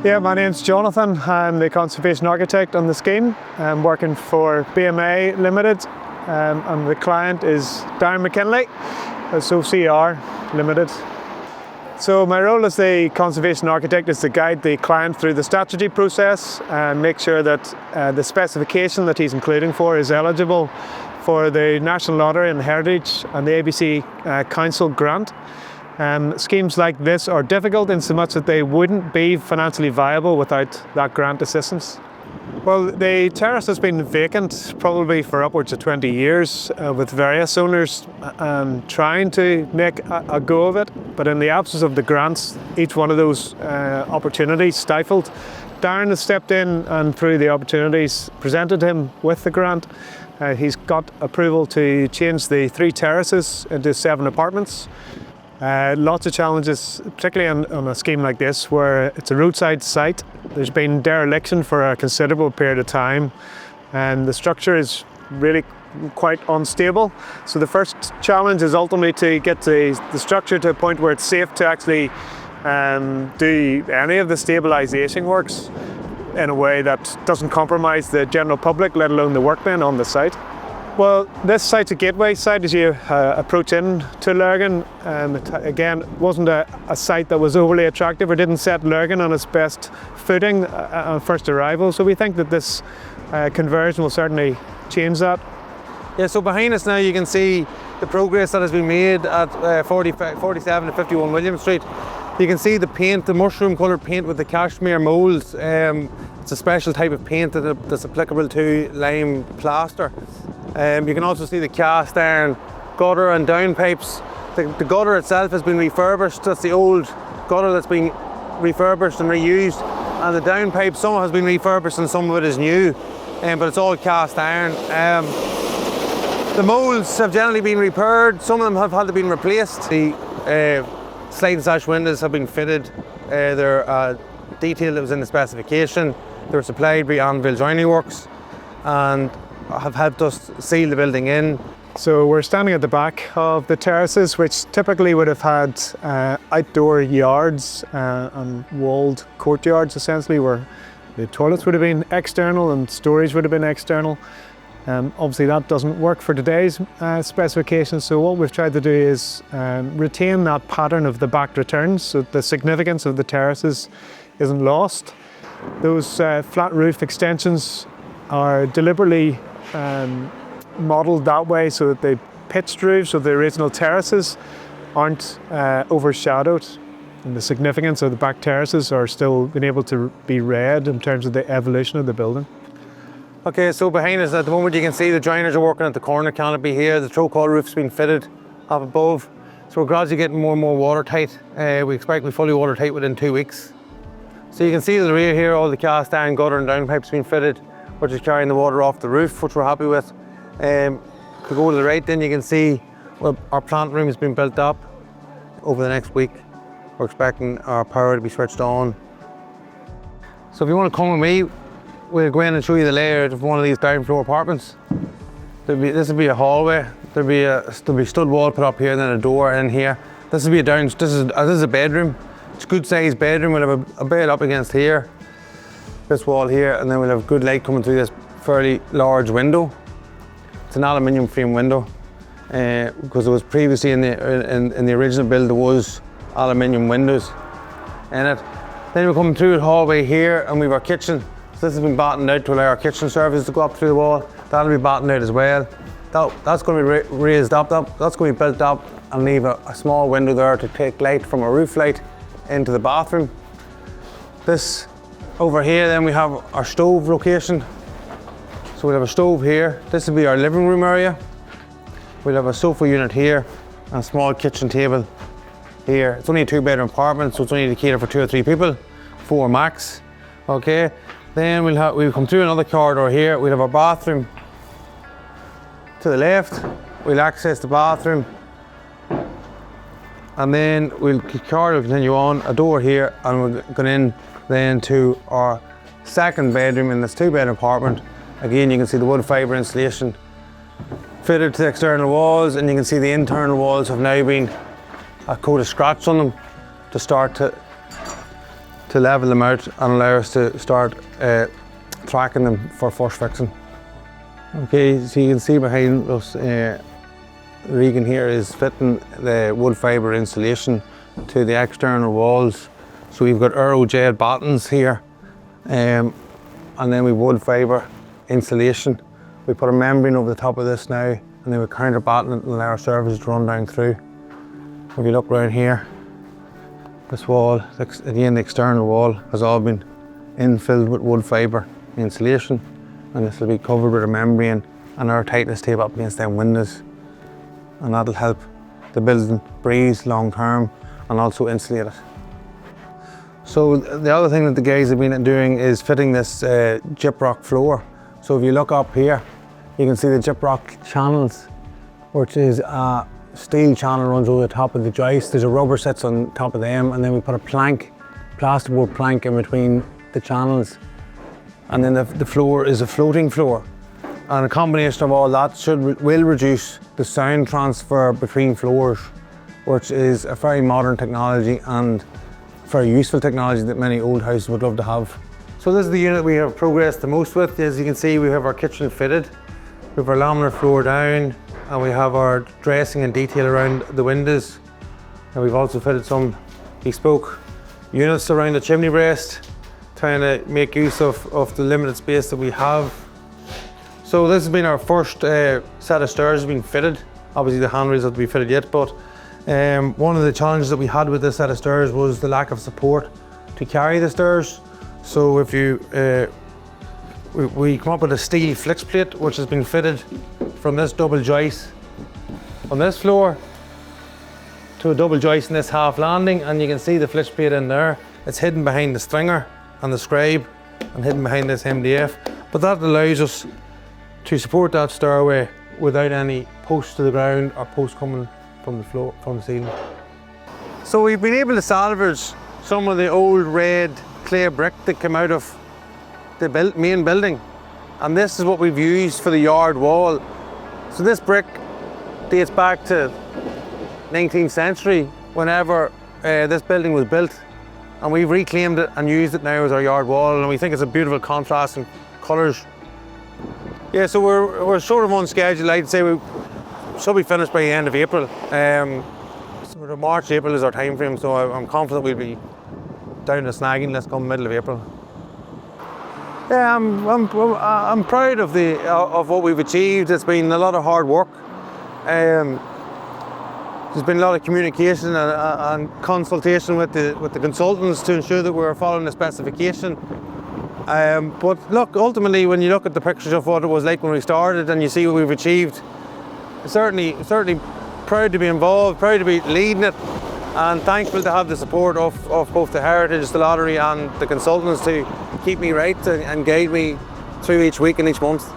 Yeah, my name's Jonathan. I'm the conservation architect on the scheme. I'm working for BMA Limited, and the client is Darren McKinley, OCR Limited. So my role as the conservation architect is to guide the client through the statutory process and make sure that the specification that he's including for is eligible for the National Lottery and Heritage and the ABC Council grant. Schemes like this are difficult in so much that they wouldn't be financially viable without that grant assistance. Well, the terrace has been vacant probably for upwards of 20 years with various owners trying to make a go of it, but in the absence of the grants, each one of those opportunities stifled. Darren has stepped in and through the opportunities presented him with the grant. He's got approval to change the 3 terraces into 7 apartments. Lots of challenges, particularly on a scheme like this where it's a roadside site. There's been dereliction for a considerable period of time and the structure is really quite unstable. So the first challenge is ultimately to get the structure to a point where it's safe to actually do any of the stabilisation works in a way that doesn't compromise the general public, let alone the workmen on the site. Well, this site's a gateway site as you approach in to Lurgan. It, again, wasn't a site that was overly attractive or didn't set Lurgan on its best footing on first arrival. So we think that this conversion will certainly change that. Yeah, so behind us now you can see the progress that has been made at 47 to 51 William Street. You can see the paint, the mushroom coloured paint with the cashmere moulds. It's a special type of paint that's applicable to lime plaster. You can also see the cast iron gutter and downpipes. The gutter itself has been refurbished. That's the old gutter that's been refurbished and reused. And the downpipe, some has been refurbished and some of it is new, but it's all cast iron. The moulds have generally been repaired. Some of them have had to be replaced. The slide and sash windows have been fitted. They're detailed that was in the specification. They were supplied by Anvil Joinery Works and have helped us seal the building in. So we're standing at the back of the terraces, which typically would have had outdoor yards and walled courtyards, essentially, where the toilets would have been external and storage would have been external. Obviously that doesn't work for today's specifications, so what we've tried to do is retain that pattern of the back returns so the significance of the terraces isn't lost. Those flat roof extensions are deliberately modelled that way so that the pitched roofs of the original terraces aren't overshadowed, and the significance of the back terraces are still being able to be read in terms of the evolution of the building. Okay, so behind us at the moment you can see the joiners are working at the corner canopy here. The throw-call roof's been fitted up above, so we're gradually getting more and more watertight. We expect to be fully watertight within 2 weeks. So you can see to the rear here, all the cast iron gutter and downpipes been fitted, which is carrying the water off the roof, which we're happy with. To go to the right then you can see well, our plant room has been built up over the next week. We're expecting our power to be switched on. So if you want to come with me, we'll go in and show you the layout of one of these down floor apartments. This will be a hallway. There'll be stud wall put up here and then a door in here. This will be this is a bedroom. It's a good sized bedroom. We'll have a bed up against here, this wall here, and then we'll have good light coming through this fairly large window. It's an aluminium frame window because it was previously in the original build there was aluminium windows in it. Then we're coming through the hallway here and we have our kitchen. So this has been battened out to allow our kitchen service to go up through the wall. That'll be battened out as well. That's going to be raised up. That's going to be built up and leave a small window there to take light from a roof light into the bathroom. This over here then we have our stove location. So we'll have a stove here. This will be our living room area. We'll have a sofa unit here and a small kitchen table here. It's only a 2-bedroom apartment, so it's only to cater for 2 or 3 people, 4 max. Okay. Then we'll come through another corridor here. We'll have our bathroom to the left. We'll access the bathroom. And then we'll continue on, a door here, and we're going in then to our second bedroom in this 2-bedroom apartment. Again, you can see the wood fibre insulation fitted to the external walls, and you can see the internal walls have now been a coat of scratch on them to start to to level them out and allow us to start tracking them for first fixing. Okay, so you can see behind us, Regan here is fitting the wood fibre insulation to the external walls. So we've got Aero-Gel battens here, and then we've wood fibre insulation. We put a membrane over the top of this now, and then we counter batten it and allow our surface to run down through. If you look around here, this wall, again the external wall, has all been infilled with wood fibre insulation, and this will be covered with a membrane and our tightness tape up against them windows, and that'll help the building breathe long term and also insulate it. So the other thing that the guys have been doing is fitting this gyprock floor. So if you look up here, you can see the gyprock channels, which is a steel channel runs over the top of the joist. There's a rubber sits on top of them, and then we put a plank, plasterboard plank in between the channels. And then the floor is a floating floor. And a combination of all that will reduce the sound transfer between floors, which is a very modern technology and very useful technology that many old houses would love to have. So this is the unit we have progressed the most with. As you can see, we have our kitchen fitted, we have our laminar floor down, and we have our dressing and detail around the windows. And we've also fitted some bespoke units around the chimney breast, trying to make use of the limited space that we have. So this has been our first set of stairs being fitted. Obviously the handrails have to be fitted yet, but one of the challenges that we had with this set of stairs was the lack of support to carry the stairs. So if we come up with a steel flex plate which has been fitted from this double joist on this floor to a double joist in this half landing, and you can see the flex plate in there. It's hidden behind the stringer and the scribe and hidden behind this MDF, but that allows us to support that stairway without any posts to the ground or posts coming from the floor, from the ceiling. So we've been able to salvage some of the old red clay brick that came out of the main building, and this is what we've used for the yard wall. So this brick dates back to 19th century, whenever this building was built, and we've reclaimed it and used it now as our yard wall, and we think it's a beautiful contrast in colours. Yeah, so we're sort of on schedule. I'd say we should be finished by the end of April. Sort of March, April is our time frame, so I'm confident we'll be down the snagging list come middle of April. Yeah, I'm proud of what we've achieved. It's been a lot of hard work. There's been a lot of communication and consultation with the consultants to ensure that we're following the specification. But look, ultimately, when you look at the pictures of what it was like when we started and you see what we've achieved, certainly proud to be involved, proud to be leading it, and thankful to have the support of both the Heritage, the Lottery and the consultants to keep me right and guide me through each week and each month.